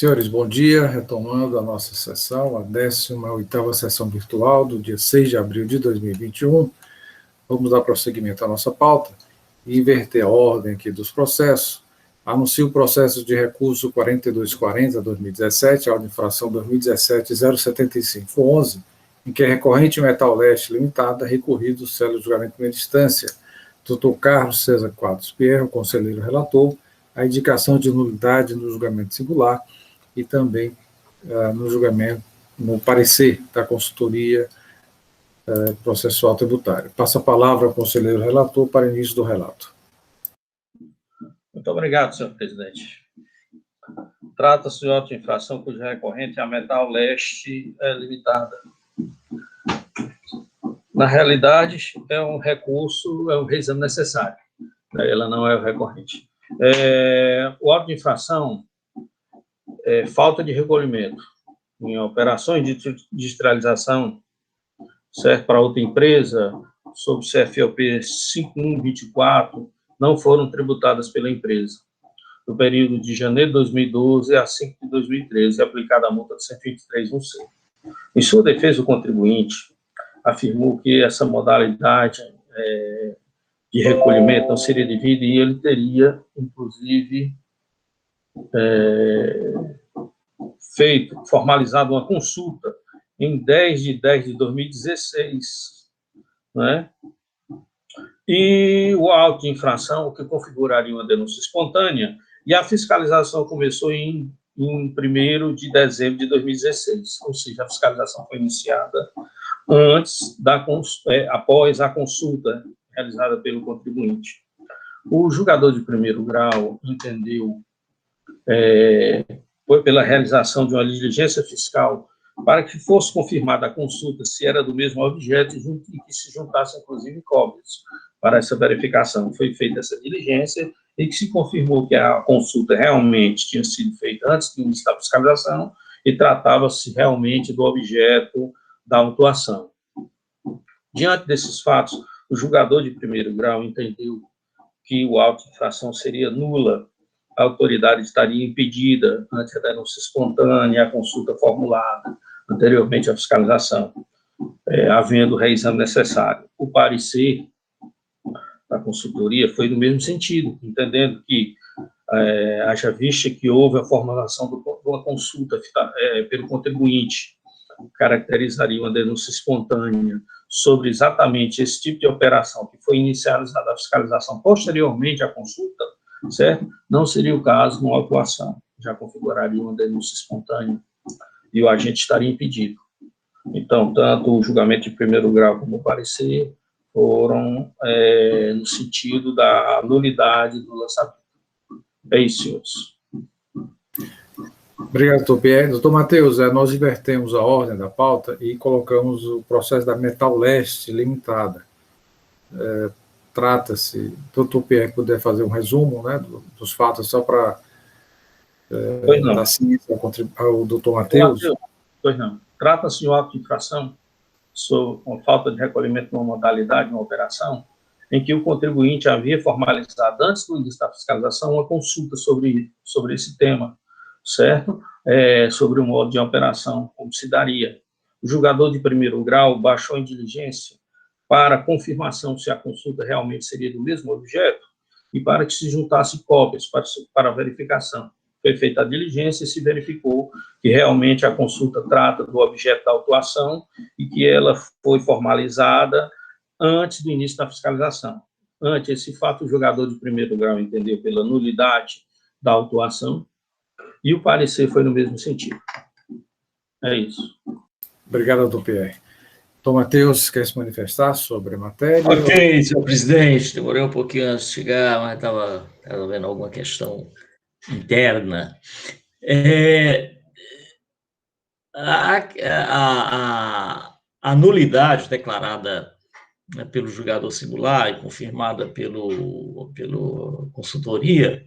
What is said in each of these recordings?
Senhores, bom dia. Retomando a nossa sessão, a 18ª sessão virtual do dia 6 de abril de 2021. Vamos dar prosseguimento à nossa pauta e inverter a ordem aqui dos processos. Anuncio o processo de recurso 4240-2017, a infração 2017-07511, em que a recorrente Metal Leste Limitada recorrido célula de julgamento em primeira instância. Dr. Carlos César Quadros Pierro, conselheiro relator, a indicação de nulidade no julgamento singular e também no julgamento, no parecer da consultoria processual tributária. Passo a palavra ao conselheiro relator para início do relato. Muito obrigado, senhor presidente. Trata-se de auto-infração cuja recorrente é a Metal Leste Limitada. Na realidade, é um recurso, é um reexame necessário. Ela não é o recorrente. O auto de infração é falta de recolhimento em operações de digitalização, certo, para outra empresa, sob CFLP 5124, não foram tributadas pela empresa. No período de janeiro de 2012 a 5 de 2013, aplicada a multa de 123,1C. Em sua defesa, o contribuinte afirmou que essa modalidade de recolhimento não seria devida e ele teria, inclusive, formalizado uma consulta em 10 de 10 de 2016, né? E o auto de infração, que configuraria uma denúncia espontânea, e a fiscalização começou em 1º de dezembro de 2016, ou seja, a fiscalização foi iniciada após a consulta realizada pelo contribuinte. O julgador de primeiro grau entendeu, foi pela realização de uma diligência fiscal para que fosse confirmada a consulta se era do mesmo objeto e que se juntasse, inclusive, cópias para essa verificação. Foi feita essa diligência e que se confirmou que a consulta realmente tinha sido feita antes do início da fiscalização e tratava-se realmente do objeto da autuação. Diante desses fatos, o julgador de primeiro grau entendeu que o auto de infração seria nula, a autoridade estaria impedida ante a denúncia espontânea e a consulta formulada anteriormente à fiscalização, havendo o reexame necessário. O parecer da consultoria foi no mesmo sentido, entendendo que, haja vista que houve a formulação de uma consulta pelo contribuinte, caracterizaria uma denúncia espontânea sobre exatamente esse tipo de operação que foi inicializada a fiscalização posteriormente à consulta, certo? Não seria o caso de uma autuação, já configuraria uma denúncia espontânea e o agente estaria impedido. Então, tanto o julgamento de primeiro grau como o parecer foram no sentido da nulidade do lançamento. É isso, senhores. Obrigado, doutor Pierre. Doutor Matheus, nós invertemos a ordem da pauta e colocamos o processo da Metal Leste Limitada. Trata-se, doutor Pierre, puder fazer um resumo, né, dos fatos, só para dar ciência ao doutor Matheus. Pois não. Trata-se de um auto de infração sobre uma falta de recolhimento numa modalidade, numa operação, em que o contribuinte havia formalizado, antes do início da fiscalização, uma consulta sobre esse tema, certo? Sobre o modo de operação, como se daria. O julgador de primeiro grau baixou em diligência para confirmação se a consulta realmente seria do mesmo objeto e para que se juntasse cópias para verificação. Foi feita a diligência e se verificou que realmente a consulta trata do objeto da autuação e que ela foi formalizada antes do início da fiscalização. Ante esse fato, o julgador de primeiro grau entendeu pela nulidade da autuação e o parecer foi no mesmo sentido. É isso. Obrigado, doutor Pierre. Doutor Matheus, quer se manifestar sobre a matéria? Ok, senhor presidente, demorei um pouquinho antes de chegar, mas estava vendo alguma questão interna. A nulidade declarada pelo julgador singular e confirmada pelo consultoria,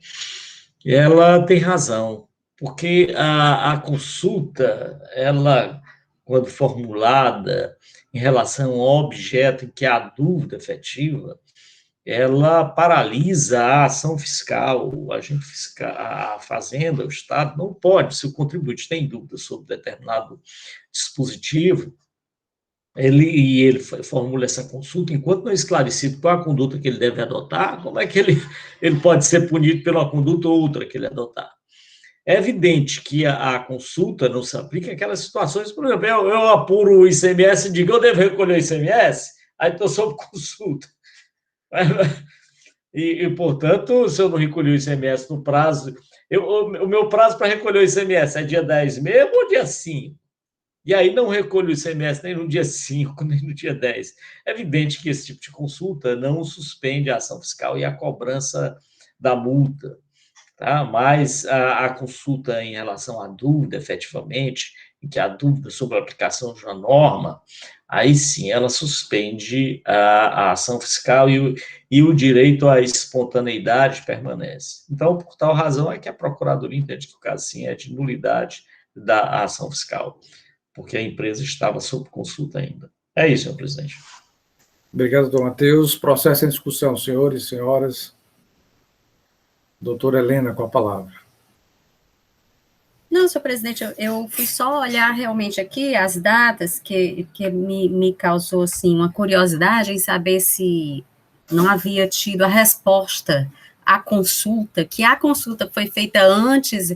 ela tem razão, porque a consulta, ela, quando formulada em relação ao objeto em que há dúvida efetiva, ela paralisa a ação fiscal, o agente fiscal, a Fazenda, o Estado, não pode, se o contribuinte tem dúvida sobre determinado dispositivo, ele formula essa consulta, enquanto não é esclarecido qual a conduta que ele deve adotar, como é que ele pode ser punido pela conduta ou outra que ele adotar? É evidente que a consulta não se aplica àquelas situações, por exemplo, eu apuro o ICMS e digo, eu devo recolher o ICMS, aí estou sob consulta. Portanto, se eu não recolher o ICMS no prazo, o meu prazo para recolher o ICMS é dia 10 mesmo ou dia 5? E aí não recolho o ICMS nem no dia 5, nem no dia 10. É evidente que esse tipo de consulta não suspende a ação fiscal e a cobrança da multa, tá? Mas a consulta em relação à dúvida, efetivamente, em que há dúvida sobre a aplicação de uma norma, aí sim ela suspende a ação fiscal e o direito à espontaneidade permanece. Então, por tal razão é que a Procuradoria entende que o caso, sim, é de nulidade da ação fiscal, porque a empresa estava sob consulta ainda. É isso, senhor presidente. Obrigado, doutor Matheus. Processo em discussão, senhores e senhoras. Doutora Helena, com a palavra. Não, senhor presidente, eu fui só olhar realmente aqui as datas que me causou, assim, uma curiosidade em saber se não havia tido a resposta à consulta, que a consulta foi feita antes,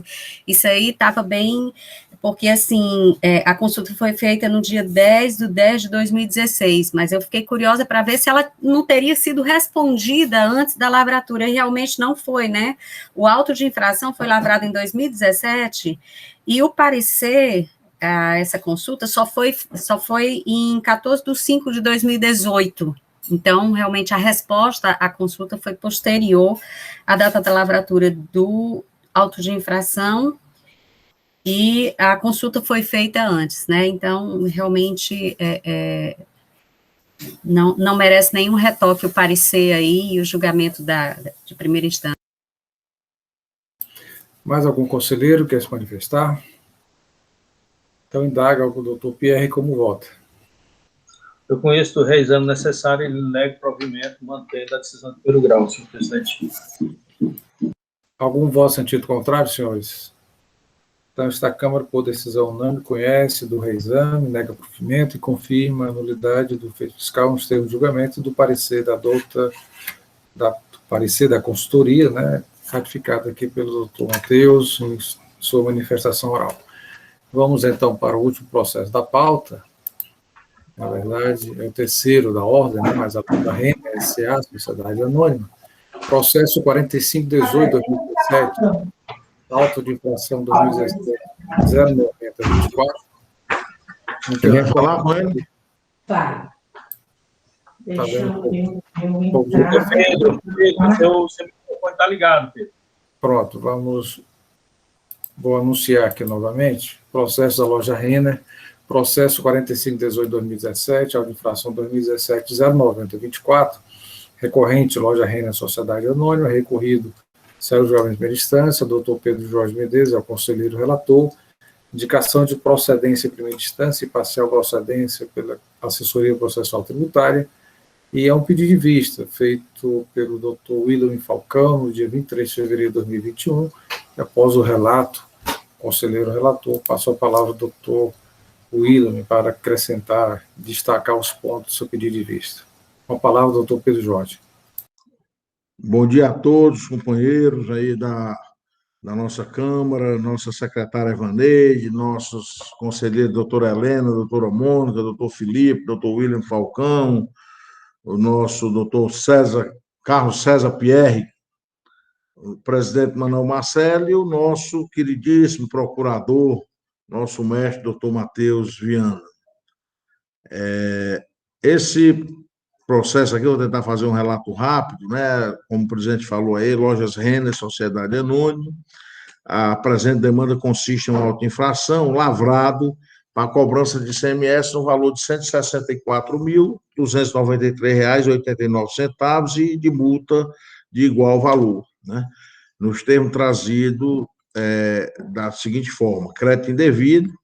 isso aí estava bem, porque, assim, a consulta foi feita no dia 10/10/2016, mas eu fiquei curiosa para ver se ela não teria sido respondida antes da lavratura, e realmente não foi, né? O auto de infração foi lavrado em 2017, e o parecer a essa consulta só foi em 14/5/2018. Então, realmente, a resposta à consulta foi posterior à data da lavratura do auto de infração, e a consulta foi feita antes, né? Então, realmente, não merece nenhum retoque o parecer aí e o julgamento de primeira instância. Mais algum conselheiro quer se manifestar? Então, indaga o doutor Pierre como vota. Eu conheço o reexame necessário e nego provimento, mantendo a decisão de primeiro grau, senhor presidente. Algum voto sentido contrário, senhores? Então, esta Câmara, por decisão unânime, conhece do reexame, nega provimento e confirma a nulidade do feito fiscal nos termos de julgamento do parecer do parecer da consultoria, né, ratificado aqui pelo doutor Matheus em sua manifestação oral. Vamos, então, para o último processo da pauta. Na verdade, é o terceiro da ordem, né, mas a da Renner, S.A., Sociedade Anônima. Processo 4518/2017, auto de infração 2017 09024. Quer falar com ele? Tá. Deixa eu Pedro, seu microfone está ligado, Pedro. Pronto, vou anunciar aqui novamente. Processo da loja Renner, processo 4518/2017, auto de infração 2017 09024, recorrente loja Renner, Sociedade Anônima, recorrido Sérgio Jovem de primeira instância, doutor Pedro Jorge Medeiros, é o conselheiro relator, indicação de procedência em primeira instância e parcial procedência pela assessoria processual tributária, e é um pedido de vista feito pelo doutor William Falcão, no dia 23 de fevereiro de 2021, e após o relato, o conselheiro relator, passou a palavra ao doutor William para acrescentar, destacar os pontos do seu pedido de vista. Com a palavra, doutor Pedro Jorge. Bom dia a todos, companheiros aí da nossa Câmara, nossa secretária Evaneide, nossos conselheiros, doutora Helena, doutora Mônica, doutor Felipe, doutor William Falcão, o nosso doutor Carlos César Pierre, o presidente Manuel Marcelo e o nosso queridíssimo procurador, nosso mestre, doutor Matheus Viana. Esse processo aqui, eu vou tentar fazer um relato rápido, né? Como o presidente falou aí, Lojas Renner, Sociedade Anônima. A presente demanda consiste em uma auto-infração lavrado para a cobrança de ICMS no valor de R$ 164.293,89 e de multa de igual valor, né? Nos termos trazidos da seguinte forma: crédito indevido,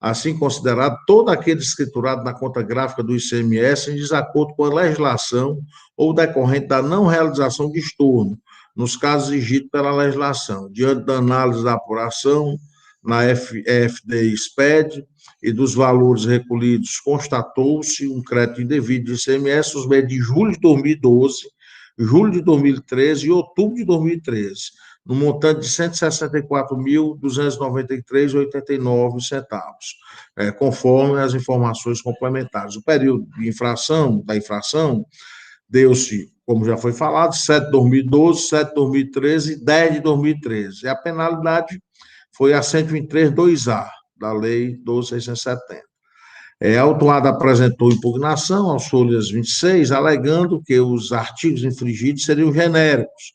assim considerado todo aquele escriturado na conta gráfica do ICMS em desacordo com a legislação ou decorrente da não realização de estorno, nos casos exigidos pela legislação. Diante da análise da apuração na FDI-SPED e dos valores recolhidos, constatou-se um crédito indevido de ICMS nos meses de julho de 2012, julho de 2013 e outubro de 2013, no montante de R$ 164.293,89, conforme as informações complementares. O período de infração, deu-se, como já foi falado, 7 de 2012, 7 de 2013 e 10 de 2013. E a penalidade foi a 123.2A, da Lei 12.670. A autuada apresentou impugnação aos folhas 26, alegando que os artigos infringidos seriam genéricos,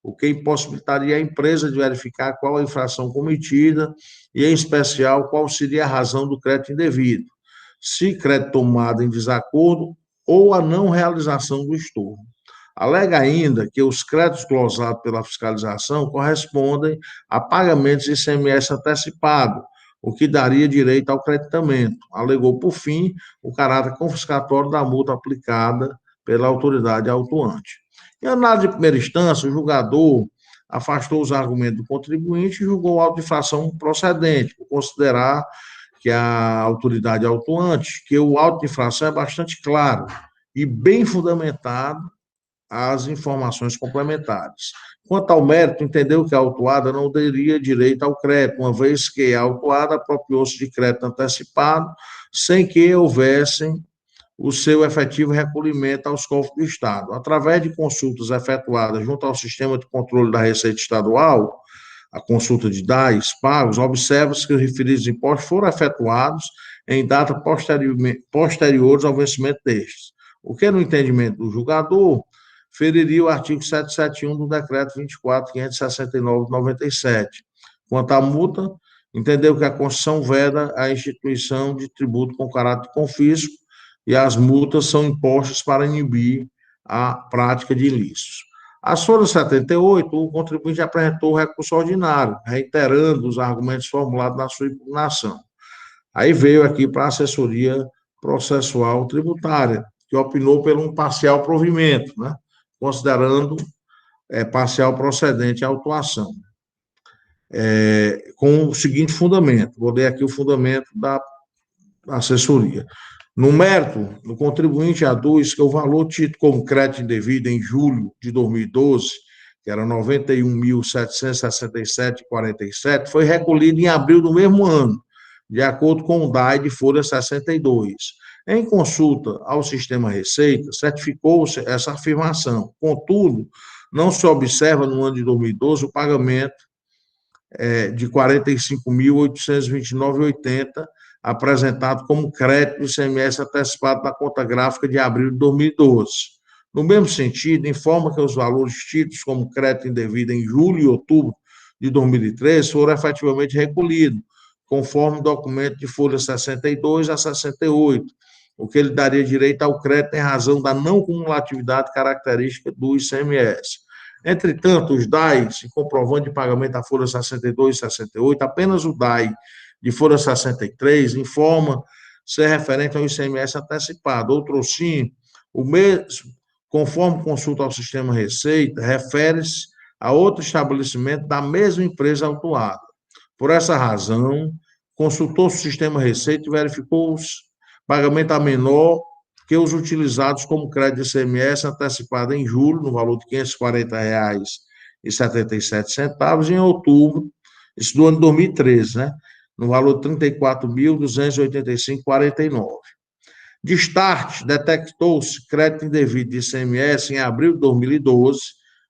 o que impossibilitaria a empresa de verificar qual a infração cometida e, em especial, qual seria a razão do crédito indevido, se crédito tomado em desacordo ou a não realização do estorno. Alega ainda que os créditos glosados pela fiscalização correspondem a pagamentos de ICMS antecipado, o que daria direito ao creditamento. Alegou, por fim, o caráter confiscatório da multa aplicada pela autoridade autuante. Em análise de primeira instância, o julgador afastou os argumentos do contribuinte e julgou a auto-infração procedente, por considerar que a autoridade autuante, que o auto-infração é bastante claro e bem fundamentado as informações complementares. Quanto ao mérito, entendeu que a autuada não teria direito ao crédito, uma vez que a autuada apropriou-se de crédito antecipado, sem que houvessem o seu efetivo recolhimento aos cofres do Estado. Através de consultas efetuadas junto ao Sistema de Controle da Receita Estadual, a consulta de DAIs pagos, observa-se que os referidos impostos foram efetuados em data posteriores ao vencimento destes, o que, no entendimento do julgador, feriria o artigo 771 do Decreto 24.569 de 97. Quanto à multa, entendeu que a Constituição veda a instituição de tributo com caráter de confisco e as multas são impostas para inibir a prática de ilícitos. Às folhas 78, o contribuinte apresentou o recurso ordinário, reiterando os argumentos formulados na sua impugnação. Aí veio aqui para a assessoria processual tributária, que opinou por um parcial provimento, né? Considerando parcial procedente a autuação. Com o seguinte fundamento, vou ler aqui o fundamento da assessoria. No mérito, o contribuinte aduz que o valor tido como crédito indevido em julho de 2012, que era R$ 91.767,47, foi recolhido em abril do mesmo ano, de acordo com o DAI de folha 62. Em consulta ao Sistema Receita, certificou-se essa afirmação. Contudo, não se observa no ano de 2012 o pagamento de R$ 45.829,80, apresentado como crédito do ICMS antecipado na conta gráfica de abril de 2012. No mesmo sentido, informa que os valores tidos como crédito indevido em julho e outubro de 2013 foram efetivamente recolhidos, conforme o documento de folha 62 a 68, o que lhe daria direito ao crédito em razão da não cumulatividade característica do ICMS. Entretanto, os DAIs, em comprovante de pagamento da folha 62 e 68, apenas o DAI de folha 63 informa ser referente ao ICMS antecipado. Outro sim, o mesmo, conforme consulta ao Sistema Receita, refere-se a outro estabelecimento da mesma empresa autuada. Por essa razão, consultou-se o Sistema Receita e verificou-se pagamento a menor que os utilizados como crédito de ICMS antecipado em julho, no valor de R$ 540,77, e em outubro, isso do ano 2013, né? No valor de R$ 34.285,49. De start, detectou-se crédito indevido de ICMS em abril de 2012,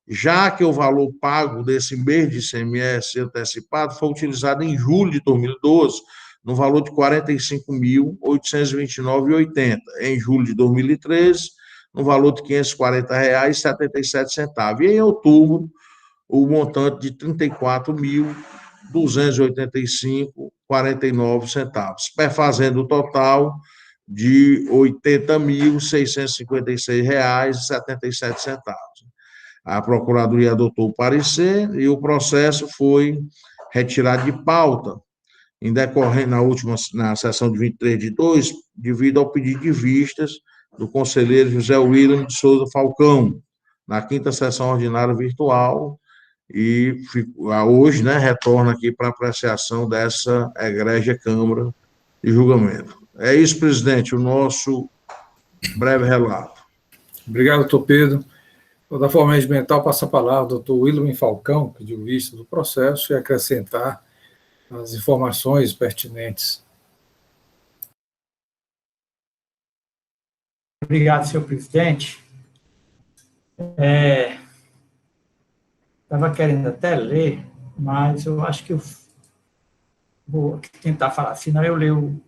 já que o valor pago desse mês de ICMS antecipado foi utilizado em julho de 2012, no valor de R$ 45.829,80. Em julho de 2013, no valor de R$ 540,77. E em outubro, o montante de R$ 34.285,49, perfazendo o total de R$ 80.656,77. A Procuradoria adotou o parecer e o processo foi retirado de pauta, na sessão de 23/2, devido ao pedido de vistas do conselheiro José William de Souza Falcão, na 5ª sessão ordinária virtual, e hoje, né, retorna aqui para apreciação dessa egrégia Câmara de julgamento. É isso, presidente, o nosso breve relato. Obrigado, doutor Pedro. Da forma regimental, passa a palavra ao doutor William Falcão, que pediu vista do processo, e acrescentar as informações pertinentes. Obrigado, senhor presidente. Estava querendo até ler, mas eu acho que eu vou tentar falar, senão eu leio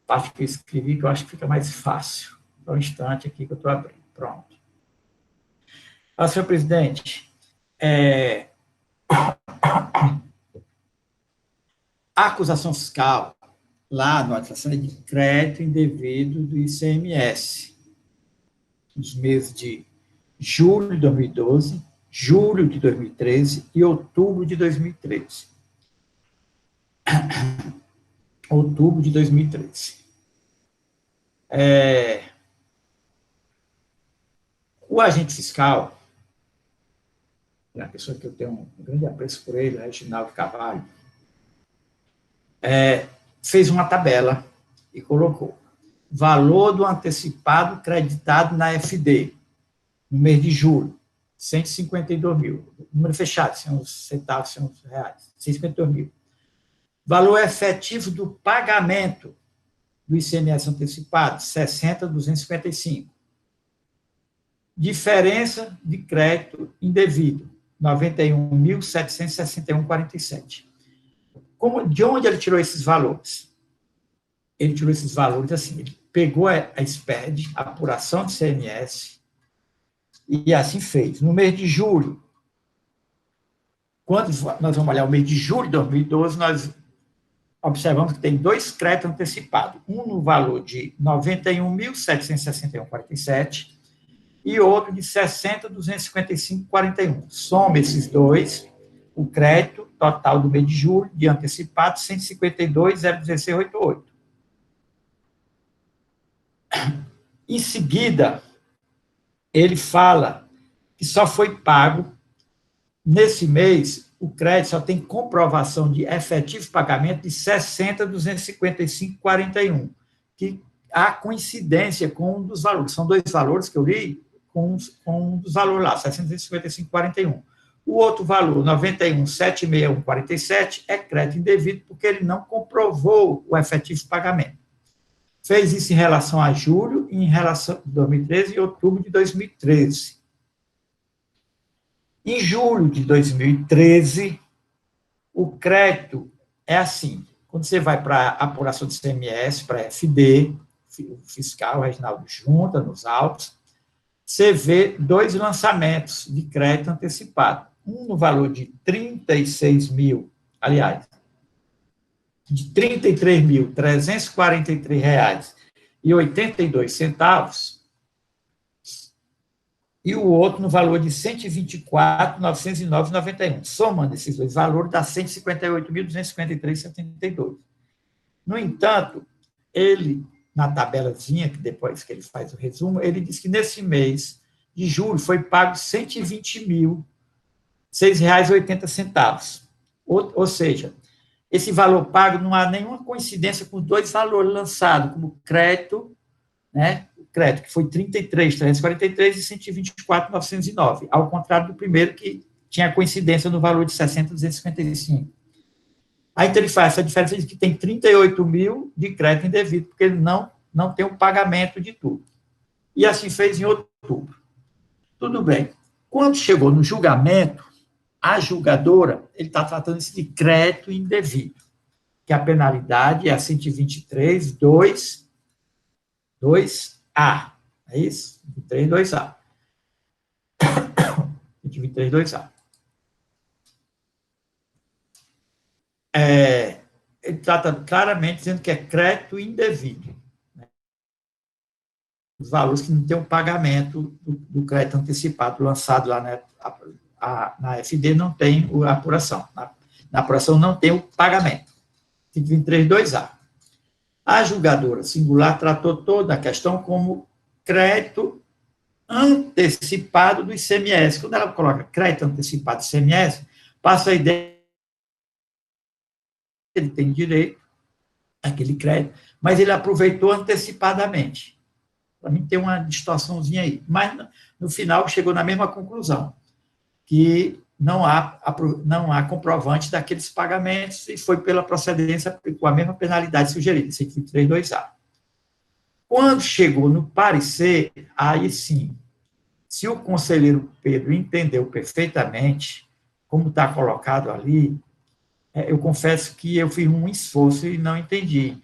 a parte que eu escrevi, que eu acho que fica mais fácil. Só um instante aqui que eu estou abrindo. Pronto. Senhor presidente, a acusação fiscal, lá no acusação de crédito indevido do ICMS, nos meses de julho de 2012, julho de 2013 e outubro de 2013. Outubro de 2013. O agente fiscal, é a pessoa que eu tenho um grande apreço por ele, Reginaldo Carvalho, fez uma tabela e colocou valor do antecipado creditado na FD, no mês de julho, 152 mil. Número fechado, sem os centavos, sem os reais, 152 mil. Valor efetivo do pagamento do ICMS antecipado, 60.255. Diferença de crédito indevido, 91.761,47. De onde ele tirou esses valores? Ele tirou esses valores assim, ele pegou a SPED, a apuração de ICMS, e assim fez. No mês de julho, quando nós vamos olhar o mês de julho de 2012, nós observamos que tem 2 créditos antecipados, um no valor de 91.761,47 e outro de 60.255,41. Soma esses dois, o crédito total do mês de julho, de antecipado, 152.016,88. Em seguida, ele fala que só foi pago, nesse mês, o crédito só tem comprovação de efetivo pagamento de 60.255,41, que há coincidência com um dos valores. São 2 valores que eu li, com um dos valores lá, 655,41. O outro valor, 91.761,47, é crédito indevido, porque ele não comprovou o efetivo pagamento. Fez isso em relação a julho, em relação a 2013 e outubro de 2013. Em julho de 2013, o crédito é assim, quando você vai para a apuração do ICMS, para a FD, o fiscal, o Reginaldo junta nos autos, você vê 2 lançamentos de crédito antecipado. Um no valor de 36 mil, aliás, de R$ 33.343,82, e o outro no valor de R$ 124.909,91. Somando esses 2 valores, dá R$ 158.253,72. No entanto, ele, na tabelazinha, que depois que ele faz o resumo, ele diz que nesse mês de julho foi pago R$ 120.006,80. Ou seja, esse valor pago não há nenhuma coincidência com 2 valores lançados, como crédito, né? O crédito, que foi 33.343 e 124.909, ao contrário do primeiro, que tinha coincidência no valor de 60.255. Aí, então, ele faz essa diferença de que tem 38 mil de crédito indevido, porque ele não tem o pagamento de tudo. E assim fez em outubro. Tudo bem. Quando chegou no julgamento, a julgadora, ele está tratando isso de crédito indevido, que a penalidade é a 123.2A. É isso? 123.2A. 123.2A. Ele trata claramente dizendo que é crédito indevido. Né? Os valores que não tem o pagamento do crédito antecipado lançado lá na FD não tem a apuração. Na apuração não tem o pagamento. 123.2A. A julgadora singular tratou toda a questão como crédito antecipado do ICMS. Quando ela coloca crédito antecipado do ICMS, passa a ideia que ele tem direito àquele crédito, mas ele aproveitou antecipadamente. Para mim tem uma distorçãozinha aí. Mas, no final, chegou na mesma conclusão, que não há comprovante daqueles pagamentos e foi pela procedência com a mesma penalidade sugerida, 123.2A. Quando chegou no parecer, aí sim, se o conselheiro Pedro entendeu perfeitamente como está colocado ali, eu confesso que eu fiz um esforço e não entendi.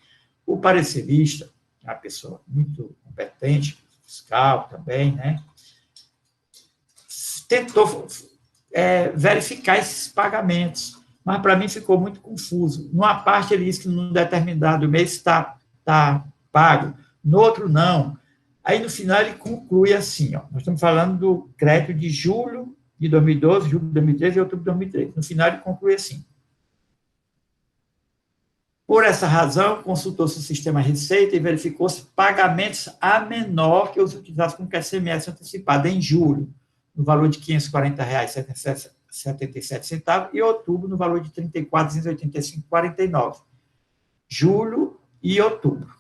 O parecerista, uma pessoa muito competente, fiscal também, né, tentou verificar esses pagamentos, mas para mim ficou muito confuso. Numa parte ele diz que num determinado mês está pago, no outro não. Aí no final ele conclui assim, ó, nós estamos falando do crédito de julho de 2012, julho de 2013 e outubro de 2013. No final ele conclui assim: por essa razão, consultou-se o sistema Receita e verificou-se pagamentos a menor que os utilizados com ICMS antecipado em julho, no valor de R$ 540,77, e outubro, no valor de R$ 34.285,49. Julho e outubro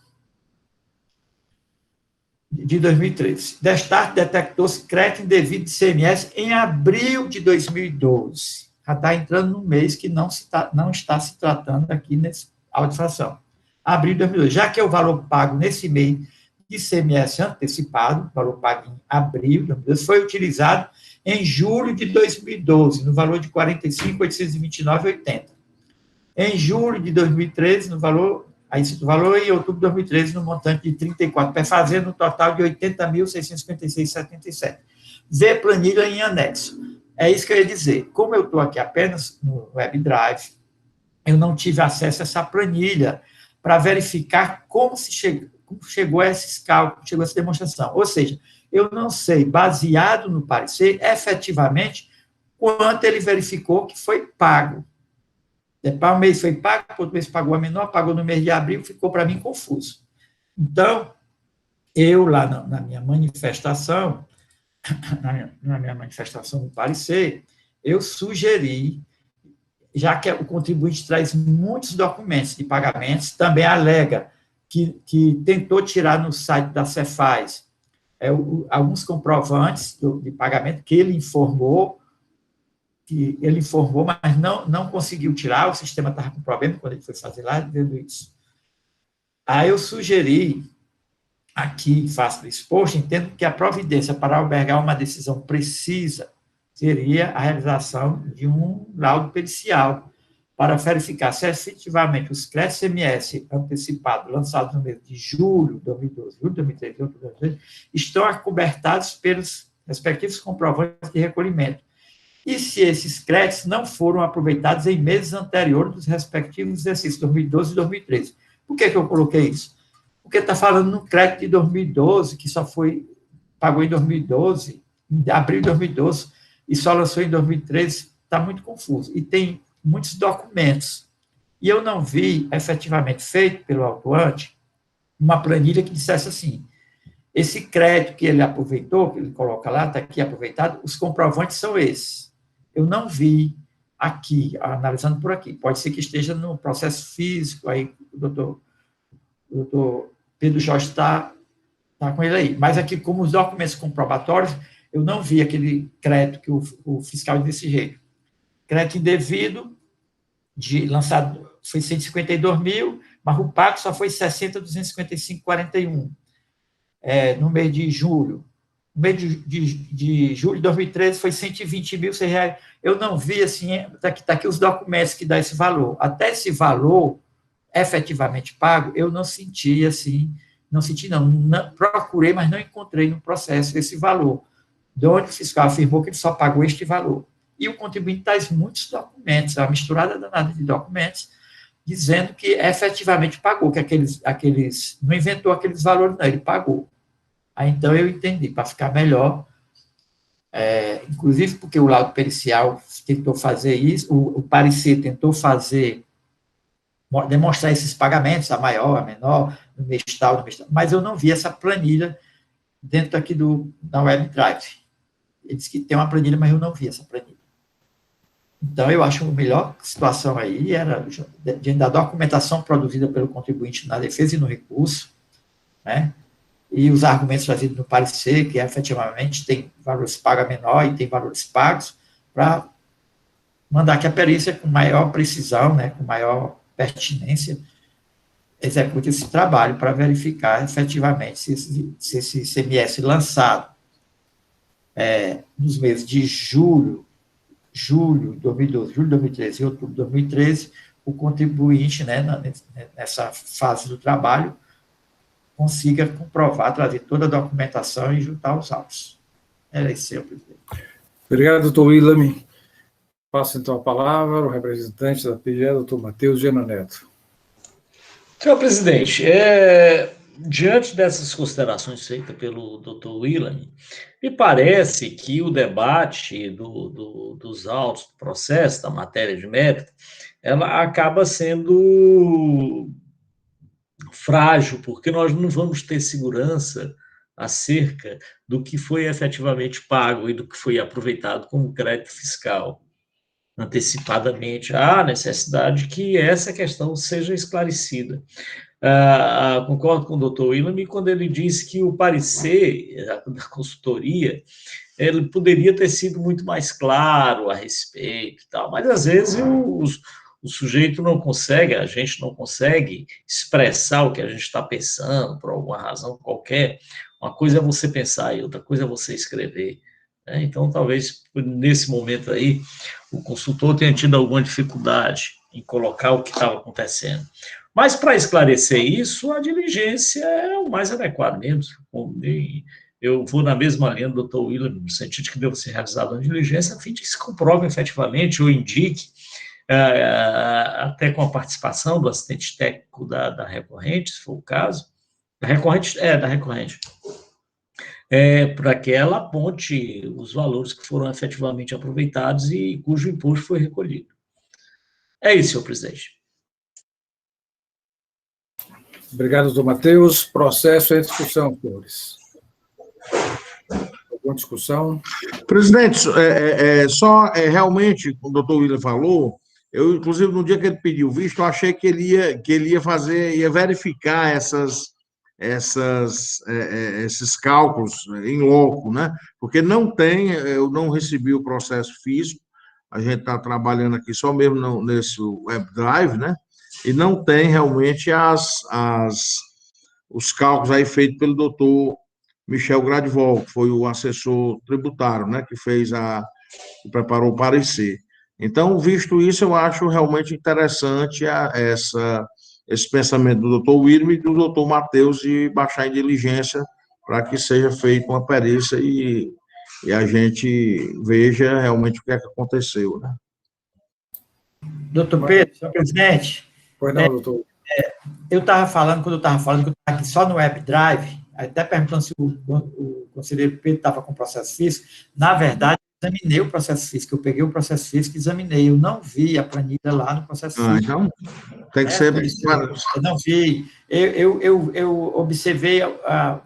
de 2013. Destaque, detectou-se crédito indevido de ICMS em abril de 2012. Já está entrando num mês que não está se tratando aqui nesse audifação. Abril de 2012. Já que o valor pago nesse mês de ICMS antecipado, valor pago em abril de 2012, foi utilizado em julho de 2012, no valor de R$ 45.829,80. Em julho de 2013, no valor, aí cito o valor, em outubro de 2013, no montante de 34, fazendo um total de R$ 80.656,77. Vê planilha em anexo. É isso que eu ia dizer. Como eu estou aqui apenas no WebDrive, eu não tive acesso a essa planilha para verificar como chegou a esses cálculos, chegou a essa demonstração. Ou seja, eu não sei, baseado no parecer, efetivamente, quanto ele verificou que foi pago. Para um mês foi pago, para outro mês pagou a menor, pagou no mês de abril, ficou para mim confuso. Então, eu lá na minha manifestação, no parecer, eu sugeri, já que o contribuinte traz muitos documentos de pagamentos, também alega que tentou tirar no site da Cefaz alguns comprovantes de pagamento que ele informou, mas não conseguiu tirar, o sistema estava com problema quando ele foi fazer lá, vendo isso. Aí eu sugeri, aqui, faço o exposto, entendo que a providência para albergar uma decisão precisa seria a realização de um laudo pericial para verificar se efetivamente os créditos ICMS antecipados, lançados no mês de julho de 2012, julho de 2013 e outubro de 2013, estão acobertados pelos respectivos comprovantes de recolhimento. E se esses créditos não foram aproveitados em meses anteriores dos respectivos exercícios, 2012 e 2013. Por que eu coloquei isso? Porque está falando no crédito de 2012, que só pagou em 2012, em abril de 2012, e só lançou em 2013, está muito confuso. E tem muitos documentos. E eu não vi, efetivamente, feito pelo autuante, uma planilha que dissesse assim, esse crédito que ele aproveitou, que ele coloca lá, está aqui aproveitado, os comprovantes são esses. Eu não vi aqui, analisando por aqui. Pode ser que esteja no processo físico, aí o doutor Pedro Jorge está com ele aí. Mas aqui, como os documentos comprobatórios, eu não vi aquele crédito que o fiscal desse jeito. Crédito indevido, lançado, foi 152 mil, mas o pago só foi 60.255,41. No mês de julho. No mês de julho de 2013 foi 120.100 reais. Eu não vi, assim, está aqui os documentos que dá esse valor. Até esse valor efetivamente pago, eu não senti, assim, não, procurei, mas não encontrei no processo esse valor, de onde o fiscal afirmou que ele só pagou este valor. E o contribuinte traz muitos documentos, uma misturada danada de documentos, dizendo que efetivamente pagou, que aqueles não inventou aqueles valores, não, ele pagou. Aí, então, eu entendi, para ficar melhor, inclusive porque o laudo pericial tentou fazer isso, o parecer tentou fazer demonstrar esses pagamentos, a maior, a menor, no mês tal, mas eu não vi essa planilha dentro aqui da WebDrive. Ele disse que tem uma planilha, mas eu não vi essa planilha. Então, eu acho que a melhor situação aí era, diante da documentação produzida pelo contribuinte na defesa e no recurso, né, e os argumentos trazidos no parecer, que efetivamente tem valores pagos a menor e tem valores pagos, para mandar que a perícia, com maior precisão, né, com maior pertinência, execute esse trabalho para verificar efetivamente se esse ICMS lançado nos meses de julho de 2012, julho de 2013 e outubro de 2013, o contribuinte, né, nessa fase do trabalho, consiga comprovar, trazer toda a documentação e juntar os autos. Era isso, senhor presidente. Obrigado, doutor William. Passo, então, a palavra ao representante da PGE, doutor Matheus Gena Neto. Senhor presidente, diante dessas considerações feitas pelo doutor William, me parece que o debate dos autos do processo, da matéria de mérito, ela acaba sendo frágil, porque nós não vamos ter segurança acerca do que foi efetivamente pago e do que foi aproveitado como crédito fiscal antecipadamente. Há necessidade que essa questão seja esclarecida. Concordo com o doutor William quando ele disse que o parecer da consultoria ele poderia ter sido muito mais claro a respeito e tal, mas às vezes o sujeito não consegue, a gente não consegue expressar o que a gente está pensando por alguma razão qualquer. Uma coisa é você pensar e outra coisa é você escrever, né? Então, talvez, nesse momento aí, o consultor tenha tido alguma dificuldade em colocar o que estava acontecendo. Mas, para esclarecer isso, a diligência é o mais adequado mesmo. Eu vou na mesma linha do doutor William, no sentido de que deve ser realizada uma diligência, a fim de que se comprove efetivamente ou indique, até com a participação do assistente técnico da recorrente, se for o caso, da recorrente, para que ela aponte os valores que foram efetivamente aproveitados e cujo imposto foi recolhido. É isso, senhor presidente. Obrigado, doutor Matheus. Processo em discussão, senhores. Alguma discussão? Presidente, realmente, o doutor William falou, eu, inclusive, no dia que ele pediu visto, eu achei que ele ia verificar esses cálculos em loco, né? Porque eu não recebi o processo físico, a gente está trabalhando aqui só mesmo nesse WebDrive, né? E não tem realmente os cálculos aí feitos pelo doutor Michel Gradivol, que foi o assessor tributário, né? Que preparou o parecer. Então, visto isso, eu acho realmente interessante esse pensamento do doutor William e do doutor Matheus de baixar em diligência para que seja feita uma perícia e a gente veja realmente o que é que aconteceu, né? Doutor Pedro, senhor presidente. Pois não, doutor. Eu estava falando, que eu estava aqui só no WebDrive, até perguntando se o conselheiro Pedro estava com processo físico. Na verdade, eu examinei o processo físico, eu peguei o processo físico e examinei, eu não vi a planilha lá no processo físico. Então, tem que ser... Eu não vi, eu observei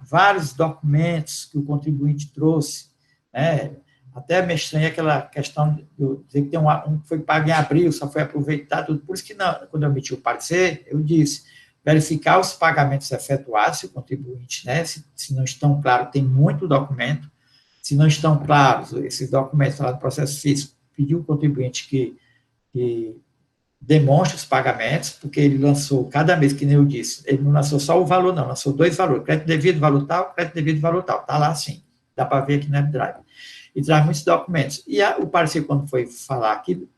vários documentos que o contribuinte trouxe, né? Até me estranha aquela questão de dizer que tem um que foi pago em abril, só foi aproveitado, por isso que quando eu emiti o parecer, eu disse, verificar os pagamentos efetuados, se o contribuinte, né, se não estão claros, tem muito documento, se não estão claros, esses documentos lá do processo físico, pediu o contribuinte que demonstre os pagamentos, porque ele lançou, cada mês, que nem eu disse, ele não lançou só o valor, não, lançou 2 valores, crédito devido, valor tal, crédito devido, valor tal, está lá assim, dá para ver aqui no WebDrive. E traz muitos documentos. E o parecer, quando foi falar aqui,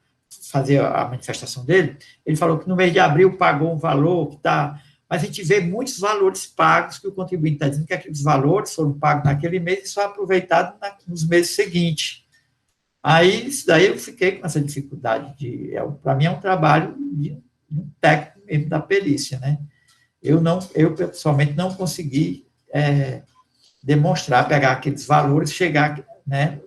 fazer a manifestação dele, ele falou que no mês de abril pagou um valor que está... Mas a gente vê muitos valores pagos que o contribuinte está dizendo que aqueles valores foram pagos naquele mês e só aproveitados nos meses seguintes. Aí, isso daí eu fiquei com essa dificuldade para mim é um trabalho de um técnico mesmo da perícia, né? Eu pessoalmente não consegui demonstrar, pegar aqueles valores, chegar, né,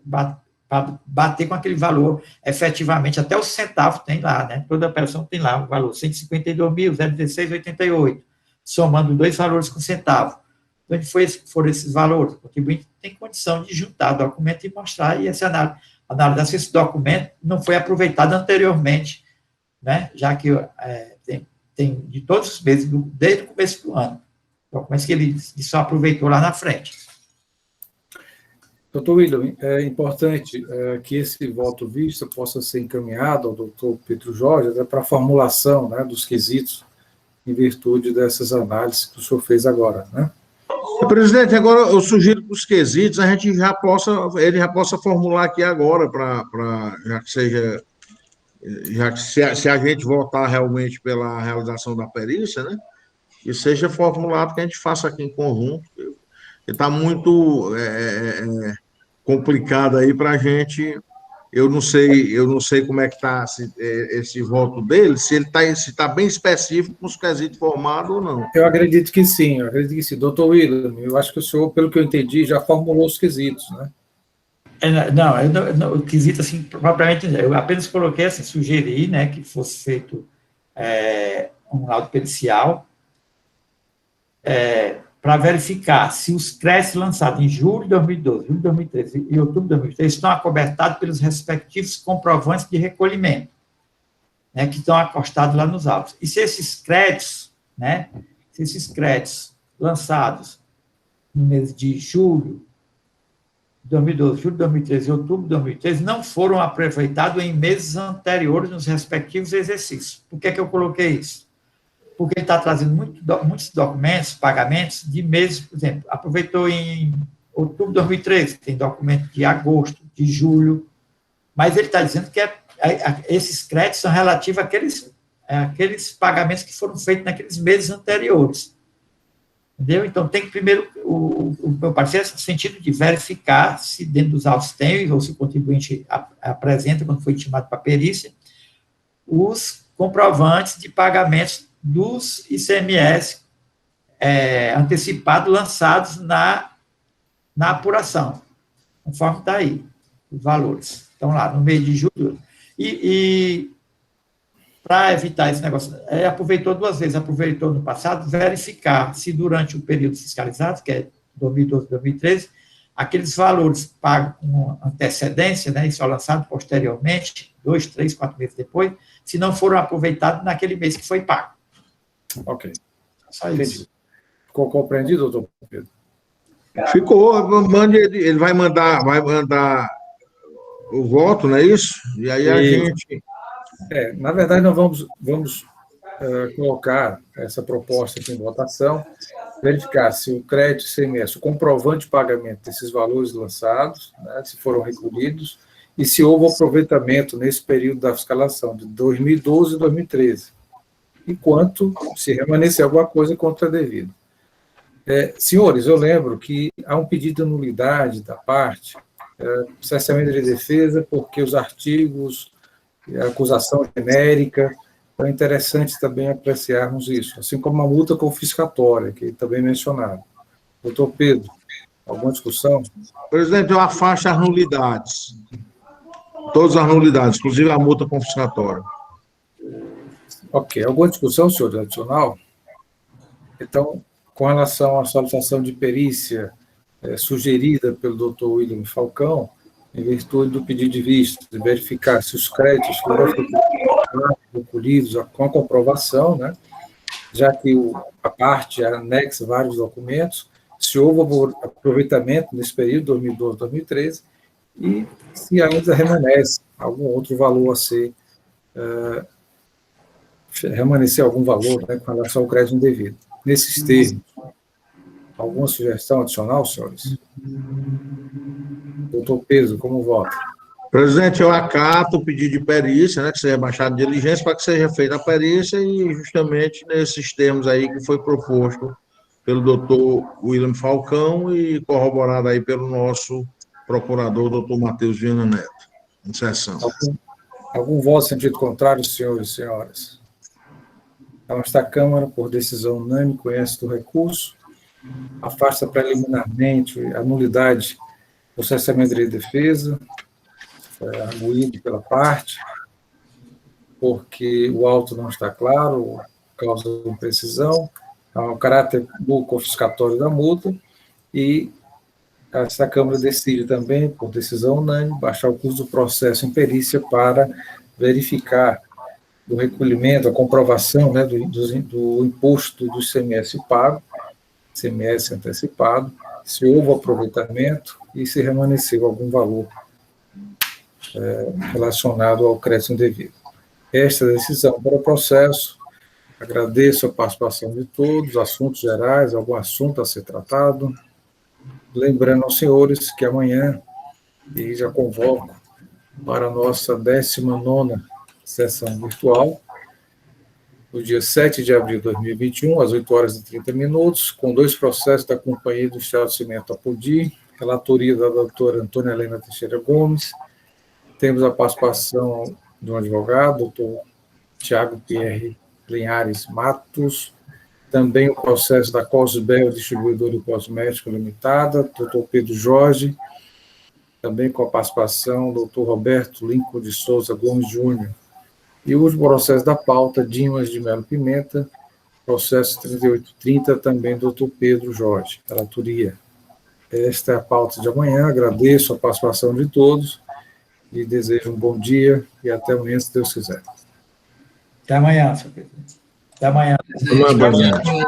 para bater com aquele valor, efetivamente, até o centavo tem lá, né? Toda operação tem lá o valor, 152.016,88, somando dois valores com centavo. Então, onde foram esses valores? O contribuinte tem condição de juntar documento e mostrar, e essa análise se esse documento não foi aproveitado anteriormente, né? Já que tem de todos os meses, desde o começo do ano, documentos que ele só aproveitou lá na frente. Doutor William, é importante que esse voto vista possa ser encaminhado ao doutor Pedro Jorge, até para a formulação, né, dos quesitos em virtude dessas análises que o senhor fez agora, né? Presidente, agora eu sugiro que os quesitos ele já possa formular aqui agora, já que seja, se a gente votar realmente pela realização da perícia, né, e seja formulado que a gente faça aqui em conjunto, porque está muito complicado aí para a gente. Eu não sei como é que está esse voto dele, se está bem específico com os quesitos formados ou não. Eu acredito que sim. Doutor William, eu acho que o senhor, pelo que eu entendi, já formulou os quesitos, né? Não, o quesito, assim, propriamente, eu apenas coloquei, assim, sugeri, né, que fosse feito um laudo pericial para verificar se os créditos lançados em julho de 2012, julho de 2013 e outubro de 2013 estão acobertados pelos respectivos comprovantes de recolhimento, né, que estão acostados lá nos autos. E se esses créditos, né, lançados no mês de julho de 2012, julho de 2013 e outubro de 2013 não foram aproveitados em meses anteriores nos respectivos exercícios. Por que eu coloquei isso? Porque ele está trazendo muitos documentos, pagamentos de meses, por exemplo, aproveitou em outubro de 2013, tem documento de agosto, de julho, mas ele está dizendo que esses créditos são relativos àqueles pagamentos que foram feitos naqueles meses anteriores. Entendeu? Então, tem que primeiro, o meu parecer, no sentido de verificar se dentro dos autos tem, ou se o contribuinte apresenta, quando foi intimado para a perícia, os comprovantes de pagamentos dos ICMS antecipados lançados na apuração, conforme está aí, os valores. Estão lá, no mês de julho. E para evitar esse negócio, aproveitou duas vezes, aproveitou no passado, verificar se durante o período fiscalizado, que é 2012, 2013, aqueles valores pagos com antecedência, né, e só lançado posteriormente, 2, 3, 4 meses depois, se não foram aproveitados naquele mês que foi pago. Ok. Só isso. Ficou compreendido, doutor Pedro? Ficou. Ele vai mandar o voto, não é isso? E aí a gente... Na verdade, nós vamos colocar essa proposta aqui em votação, verificar se o crédito ICMS, o comprovante de pagamento desses valores lançados, né, se foram recolhidos, e se houve aproveitamento nesse período da fiscalização de 2012 e 2013. Enquanto se remanescer alguma coisa contra devido. Senhores, eu lembro que há um pedido de nulidade da parte, cessamento de defesa, porque os artigos, a acusação genérica, é interessante também apreciarmos isso, assim como a multa confiscatória, que também é mencionado. Doutor Pedro, alguma discussão? Presidente, eu afasto as nulidades. Todas as nulidades, inclusive a multa confiscatória. Ok. Alguma discussão, senhor adicional? Então, com relação à solicitação de perícia sugerida pelo doutor William Falcão, em virtude do pedido de vista, de verificar se os créditos foram recolhidos com a comprovação, né, já que a parte anexa vários documentos, se houve aproveitamento nesse período, 2012, 2013, e se ainda remanesce algum outro valor a ser remanescer algum valor, né, com relação ao crédito indevido. Nesses termos, alguma sugestão adicional, senhores? Doutor Pedro, como vota? Presidente, eu acato o pedido de perícia, né, que seja baixado de diligência, para que seja feita a perícia e justamente nesses termos aí que foi proposto pelo doutor William Falcão e corroborado aí pelo nosso procurador, doutor Matheus Viana Neto, em sessão. Algum voto em sentido contrário, senhores e senhoras? Então, esta Câmara, por decisão unânime, conhece do recurso, afasta preliminarmente a nulidade do cessamento de defesa, arguído pela parte, porque o auto não está claro, causa imprecisão, há um caráter confiscatório da multa, e essa Câmara decide também, por decisão unânime, baixar o curso do processo em perícia para verificar do recolhimento, a comprovação, né, do imposto do ICMS pago, ICMS antecipado, se houve aproveitamento e se remanesceu algum valor relacionado ao crédito indevido. Esta decisão para o processo. Agradeço a participação de todos, assuntos gerais, algum assunto a ser tratado. Lembrando aos senhores que amanhã, e já convoco para a nossa 19ª sessão virtual, no dia 7 de abril de 2021, às 8h30, com 2 processos da Companhia Industrial de Cimento Apodi, relatoria da doutora Antônia Helena Teixeira Gomes. Temos a participação de um advogado, doutor Tiago Pierre Linhares Matos, também o processo da Cosbel, distribuidora de cosméticos limitada, doutor Pedro Jorge, também com a participação do doutor Roberto Lincoln de Souza Gomes Júnior. E o último processo da pauta, Dimas de Melo Pimenta, processo 3830, também do doutor Pedro Jorge, relatoria. Esta é a pauta de amanhã, agradeço a participação de todos e desejo um bom dia e até amanhã, se Deus quiser. Até amanhã, senhor presidente. Até amanhã. Até amanhã.